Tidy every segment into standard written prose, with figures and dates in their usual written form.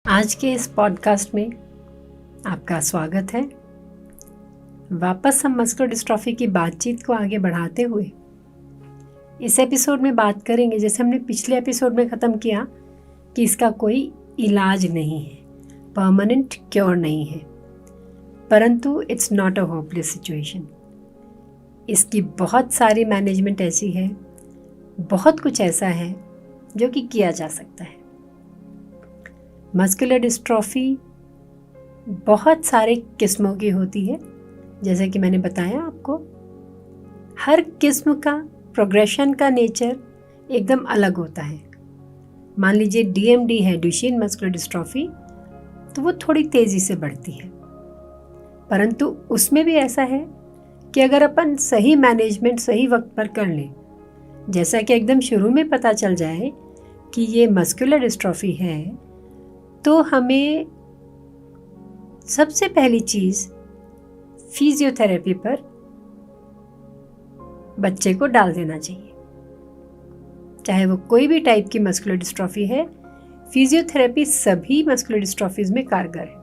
आज के इस पॉडकास्ट में आपका स्वागत है। वापस हम मस्कुलर डिस्ट्रॉफी की बातचीत को आगे बढ़ाते हुए इस एपिसोड में बात करेंगे, जैसे हमने पिछले एपिसोड में ख़त्म किया, कि इसका कोई इलाज नहीं है, परमानेंट क्योर नहीं है, परंतु it's not a hopeless situation. इसकी बहुत सारी मैनेजमेंट ऐसी है, बहुत कुछ ऐसा है जो कि किया जा सकता है। मस्कुलर डिस्ट्रॉफी बहुत सारे किस्मों की होती है, जैसे कि मैंने बताया आपको। हर किस्म का प्रोग्रेशन का नेचर एकदम अलग होता है। मान लीजिए DMD है, ड्यूशेन मस्कुलर डिस्ट्रॉफी, तो वो थोड़ी तेज़ी से बढ़ती है, परंतु उसमें भी ऐसा है कि अगर अपन सही मैनेजमेंट सही वक्त पर कर लें, जैसा कि एकदम शुरू में पता चल जाए कि ये मस्कुलर डिस्ट्रॉफी है, तो हमें सबसे पहली चीज़ फिजियोथेरेपी पर बच्चे को डाल देना चाहिए। चाहे वो कोई भी टाइप की मस्कुलर डिस्ट्रॉफी है, फिजियोथेरेपी सभी मस्कुलर डिस्ट्रॉफीज में कारगर है।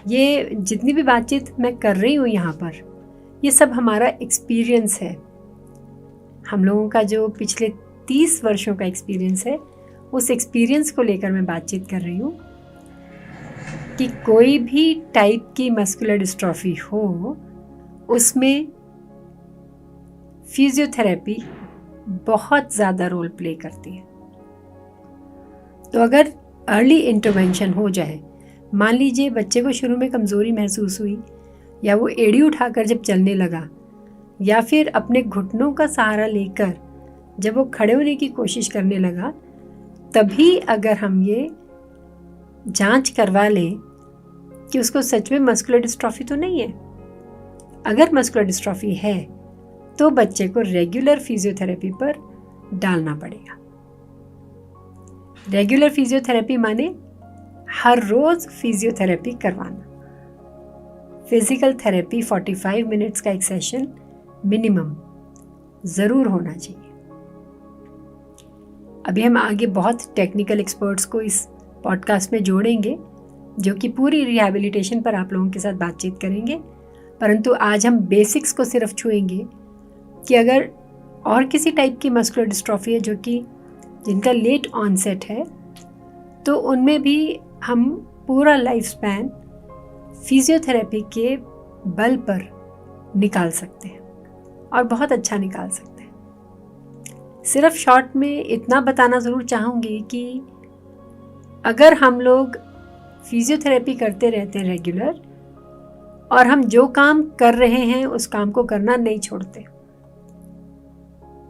ये जितनी भी बातचीत मैं कर रही हूँ यहाँ पर, ये सब हमारा एक्सपीरियंस है। हम लोगों का जो पिछले 30 वर्षों का एक्सपीरियंस है, उस एक्सपीरियंस को लेकर मैं बातचीत कर रही हूँ कि कोई भी टाइप की मस्कुलर डिस्ट्रॉफी हो, उसमें फिजियोथेरेपी बहुत ज़्यादा रोल प्ले करती है। तो अगर अर्ली इंटरवेंशन हो जाए, मान लीजिए बच्चे को शुरू में कमज़ोरी महसूस हुई, या वो एड़ी उठाकर जब चलने लगा, या फिर अपने घुटनों का सहारा लेकर जब वो खड़े होने की कोशिश करने लगा, तभी अगर हम ये जांच करवा लें कि उसको सच में मस्कुलर डिस्ट्रॉफी तो नहीं है। अगर मस्कुलर डिस्ट्रॉफी है तो बच्चे को रेगुलर फिजियोथेरेपी पर डालना पड़ेगा। रेगुलर फिजियोथेरेपी माने हर रोज फिजियोथेरेपी करवाना। फिजिकल थेरेपी 45 मिनट्स का एक सेशन मिनिमम ज़रूर होना चाहिए। अभी हम आगे बहुत टेक्निकल एक्सपर्ट्स को इस पॉडकास्ट में जोड़ेंगे, जो कि पूरी रिहैबिलिटेशन पर आप लोगों के साथ बातचीत करेंगे, परंतु आज हम बेसिक्स को सिर्फ छुएंगे कि अगर और किसी टाइप की मस्कुलर डिस्ट्रॉफी है जो कि जिनका लेट ऑनसेट है, तो उनमें भी हम पूरा लाइफ स्पैन फिजियोथेरेपी के बल पर निकाल सकते हैं और बहुत अच्छा निकाल सकते हैं। सिर्फ शॉर्ट में इतना बताना ज़रूर चाहूँगी कि अगर हम लोग फिजियोथेरेपी करते रहते हैं रेगुलर, और हम जो काम कर रहे हैं उस काम को करना नहीं छोड़ते,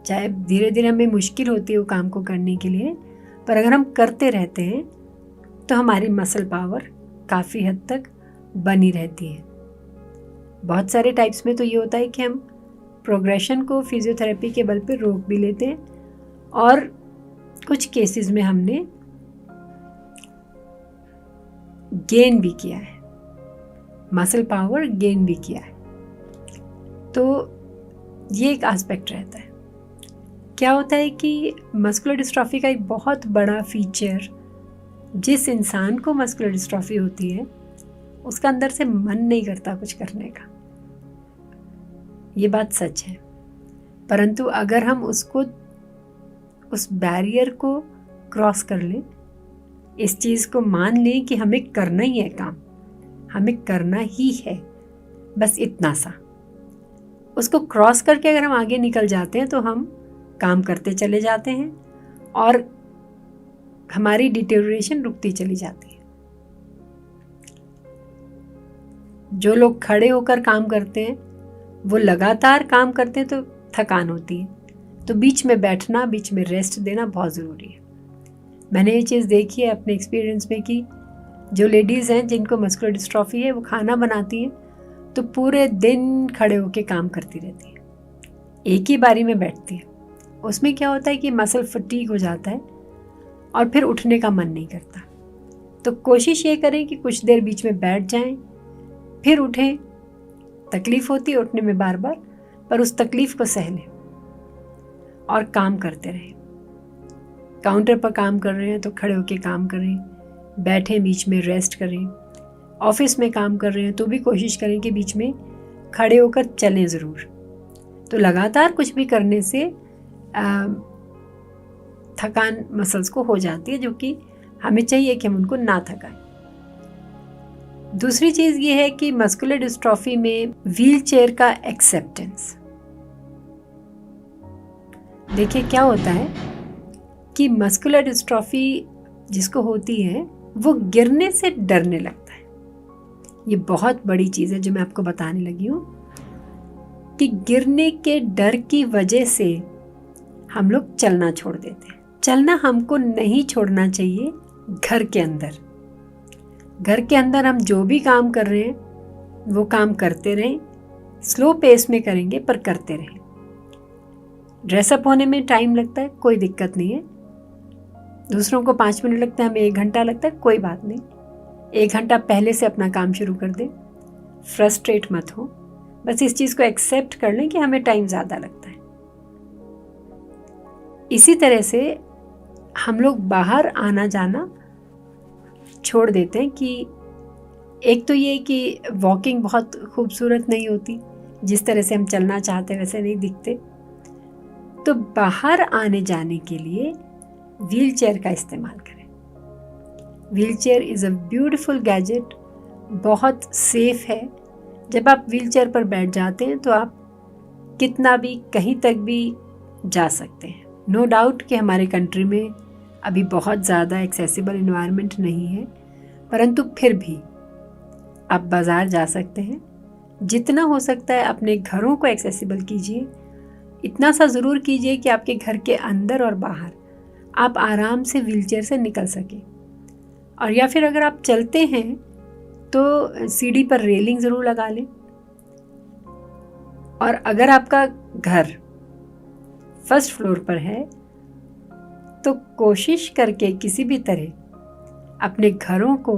चाहे धीरे धीरे हमें मुश्किल होती है वो काम को करने के लिए, पर अगर हम करते रहते हैं तो हमारी मसल पावर काफ़ी हद तक बनी रहती है। बहुत सारे टाइप्स में तो ये होता है कि हम प्रोग्रेशन को फिजियोथेरेपी के बल पे रोक भी लेते हैं, और कुछ केसेस में हमने गेन भी किया है, मसल पावर गेन भी किया है। तो ये एक एस्पेक्ट रहता है। क्या होता है कि मस्कुलर डिस्ट्रॉफी का एक बहुत बड़ा फीचर, जिस इंसान को मस्कुलर डिस्ट्रॉफी होती है उसका अंदर से मन नहीं करता कुछ करने का। ये बात सच है, परंतु अगर हम उस बैरियर को क्रॉस कर लें, इस चीज़ को मान लें कि हमें करना ही है काम, हमें करना ही है, बस इतना सा, उसको क्रॉस करके अगर हम आगे निकल जाते हैं तो हम काम करते चले जाते हैं और हमारी डिटेरियोरेशन रुकती चली जाती है। जो लोग खड़े होकर काम करते हैं वो लगातार काम करते हैं तो थकान होती है, तो बीच में बैठना, बीच में रेस्ट देना बहुत ज़रूरी है। मैंने ये चीज़ देखी है अपने एक्सपीरियंस में कि जो लेडीज़ हैं जिनको मस्कुलर डिस्ट्रॉफी है, वो खाना बनाती हैं तो पूरे दिन खड़े होकर काम करती रहती है, एक ही बारी में बैठती है। उसमें क्या होता है कि मसल फटीग हो जाता है और फिर उठने का मन नहीं करता। तो कोशिश ये करें कि कुछ देर बीच में बैठ जाएं, फिर उठें। तकलीफ़ होती है उठने में बार बार, पर उस तकलीफ़ को सह लें और काम करते रहें। काउंटर पर काम कर रहे हैं तो खड़े होकर काम करें, बैठें, बीच में रेस्ट करें। ऑफिस में काम कर रहे हैं तो भी कोशिश करें कि बीच में खड़े होकर चलें ज़रूर। तो लगातार कुछ भी करने से थकान मसल्स को हो जाती है, जो कि हमें चाहिए कि हम उनको ना थकाएं। दूसरी चीज़ ये है कि मस्कुलर डिस्ट्रॉफी में व्हील चेयर का एक्सेप्टेंस। देखिए क्या होता है कि मस्कुलर डिस्ट्रॉफी जिसको होती है वो गिरने से डरने लगता है। ये बहुत बड़ी चीज़ है जो मैं आपको बताने लगी हूँ कि गिरने के डर की वजह से हम लोग चलना छोड़ देते हैं। चलना हमको नहीं छोड़ना चाहिए। घर के अंदर हम जो भी काम कर रहे हैं वो काम करते रहें, स्लो पेस में करेंगे पर करते रहें। ड्रेसअप होने में टाइम लगता है, कोई दिक्कत नहीं है। दूसरों को 5 मिनट लगता है, हमें 1 घंटा लगता है, कोई बात नहीं। 1 घंटा पहले से अपना काम शुरू कर दें। फ्रस्ट्रेट मत हो, बस इस चीज़ को एक्सेप्ट कर लें कि हमें टाइम ज़्यादा लगता है। इसी तरह से हम लोग बाहर आना जाना छोड़ देते हैं कि एक तो ये कि वॉकिंग बहुत खूबसूरत नहीं होती, जिस तरह से हम चलना चाहते हैं वैसे नहीं दिखते। तो बाहर आने जाने के लिए व्हील चेयर का इस्तेमाल करें। Wheel chair is a beautiful gadget, बहुत सेफ है। जब आप व्हील चेयर पर बैठ जाते हैं तो आप कितना भी कहीं तक भी जा सकते हैं। नो डाउट कि हमारे कंट्री में अभी बहुत ज़्यादा एक्सेसिबल इन्वायरमेंट नहीं है, परंतु फिर भी आप बाज़ार जा सकते हैं। जितना हो सकता है अपने घरों को एक्सेसिबल कीजिए। इतना सा ज़रूर कीजिए कि आपके घर के अंदर और बाहर आप आराम से व्हीलचेयर से निकल सकें। और या फिर अगर आप चलते हैं तो सीढ़ी पर रेलिंग ज़रूर लगा लें। और अगर आपका घर फर्स्ट फ्लोर पर है तो कोशिश करके किसी भी तरह अपने घरों को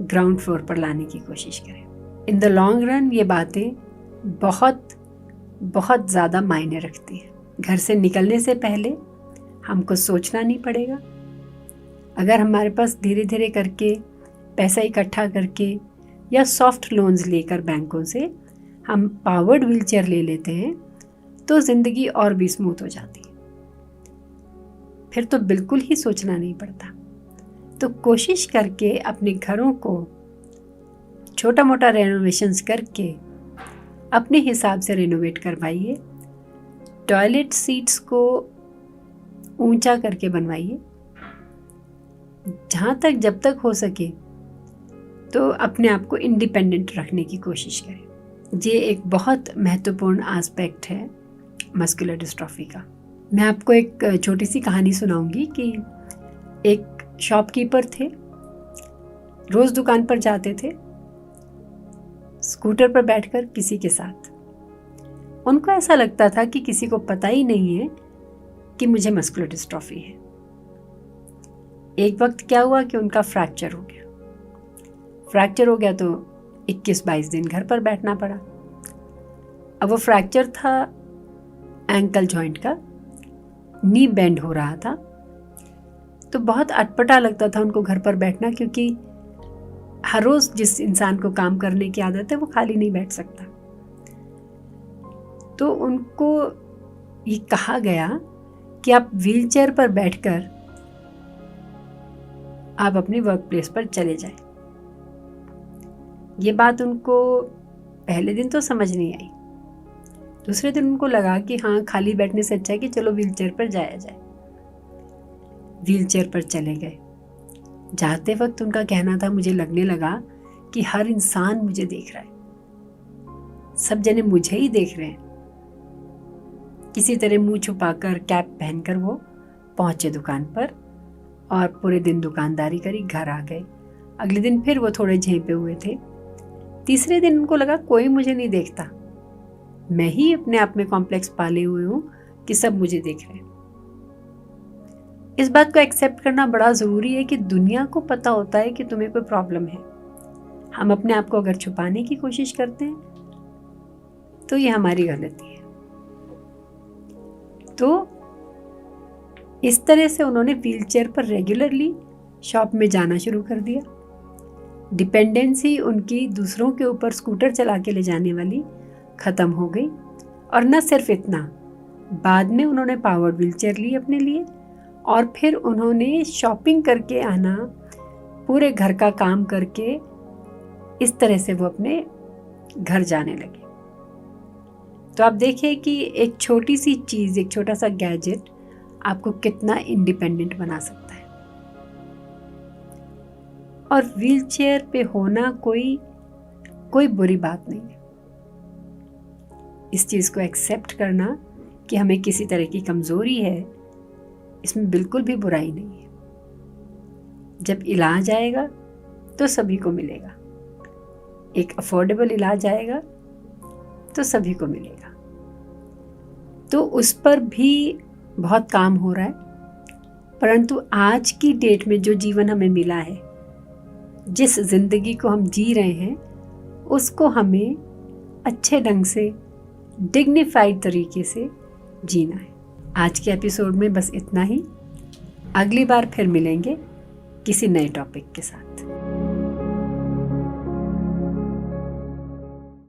ग्राउंड फ्लोर पर लाने की कोशिश करें। इन द लॉन्ग रन ये बातें बहुत बहुत ज़्यादा मायने रखती हैं। घर से निकलने से पहले हमको सोचना नहीं पड़ेगा। अगर हमारे पास धीरे धीरे करके पैसा इकट्ठा करके या सॉफ्ट लोन्स लेकर बैंकों से हम पावर्ड व्हीलचेयर ले लेते हैं तो ज़िंदगी और भी स्मूथ हो जाती है। फिर तो बिल्कुल ही सोचना नहीं पड़ता। तो कोशिश करके अपने घरों को छोटा मोटा रेनोवेशंस करके अपने हिसाब से रेनोवेट करवाइए। टॉयलेट सीट्स को ऊंचा करके बनवाइए। जब तक हो सके तो अपने आप को इंडिपेंडेंट रखने की कोशिश करें। ये एक बहुत महत्वपूर्ण एस्पेक्ट है मस्कुलर डिस्ट्रॉफी का। मैं आपको एक छोटी सी कहानी सुनाऊंगी कि एक शॉपकीपर थे, रोज़ दुकान पर जाते थे स्कूटर पर बैठकर किसी के साथ। उनको ऐसा लगता था कि किसी को पता ही नहीं है कि मुझे मस्कुलर डिस्ट्रॉफी है। एक वक्त क्या हुआ कि उनका फ्रैक्चर हो गया तो 21-22 दिन घर पर बैठना पड़ा। अब वो फ्रैक्चर था एंकल जॉइंट का, नी बेंड हो रहा था, तो बहुत अटपटा लगता था उनको घर पर बैठना, क्योंकि हर रोज़ जिस इंसान को काम करने की आदत है वो खाली नहीं बैठ सकता। तो उनको ये कहा गया कि आप व्हीलचेयर पर बैठकर आप अपनी वर्क प्लेस पर चले जाएं। ये बात उनको पहले दिन तो समझ नहीं आई। दूसरे दिन उनको लगा कि हाँ, खाली बैठने से अच्छा है कि चलो व्हीलचेयर पर जाया जाए। व्हीलचेयर पर चले गए। जाते वक्त उनका कहना था, मुझे लगने लगा कि हर इंसान मुझे देख रहा है, सब जने मुझे ही देख रहे हैं। किसी तरह मुंह छुपाकर कैप पहनकर वो पहुंचे दुकान पर और पूरे दिन दुकानदारी करी, घर आ गए। अगले दिन फिर वो थोड़े झेपे हुए थे। तीसरे दिन उनको लगा कोई मुझे नहीं देखता, मैं ही अपने आप में कॉम्प्लेक्स पाले हुए हूं कि सब मुझे देख रहे हैं। इस बात को एक्सेप्ट करना बड़ा ज़रूरी है कि दुनिया को पता होता है कि तुम्हें कोई प्रॉब्लम है। हम अपने आप को अगर छुपाने की कोशिश करते हैं तो ये हमारी गलती है। तो इस तरह से उन्होंने व्हीलचेयर पर रेगुलरली शॉप में जाना शुरू कर दिया। डिपेंडेंसी उनकी दूसरों के ऊपर स्कूटर चला के ले जाने वाली ख़त्म हो गई। और न सिर्फ इतना, बाद में उन्होंने पावर्ड व्हीलचेयर ली अपने लिए और फिर उन्होंने शॉपिंग करके आना, पूरे घर का काम करके, इस तरह से वो अपने घर जाने लगे। तो आप देखिए कि एक छोटी सी चीज़, एक छोटा सा गैजेट आपको कितना इंडिपेंडेंट बना सकता है। और व्हीलचेयर पे होना कोई बुरी बात नहीं है। इस चीज़ को एक्सेप्ट करना कि हमें किसी तरह की कमज़ोरी है, इसमें बिल्कुल भी बुराई नहीं है। जब इलाज आएगा तो सभी को मिलेगा, एक अफोर्डेबल इलाज आएगा तो सभी को मिलेगा। तो उस पर भी बहुत काम हो रहा है। परंतु आज की डेट में जो जीवन हमें मिला है, जिस जिंदगी को हम जी रहे हैं, उसको हमें अच्छे ढंग से, डिग्निफाइड तरीके से जीना है। आज के एपिसोड में बस इतना ही। अगली बार फिर मिलेंगे किसी नए टॉपिक के साथ।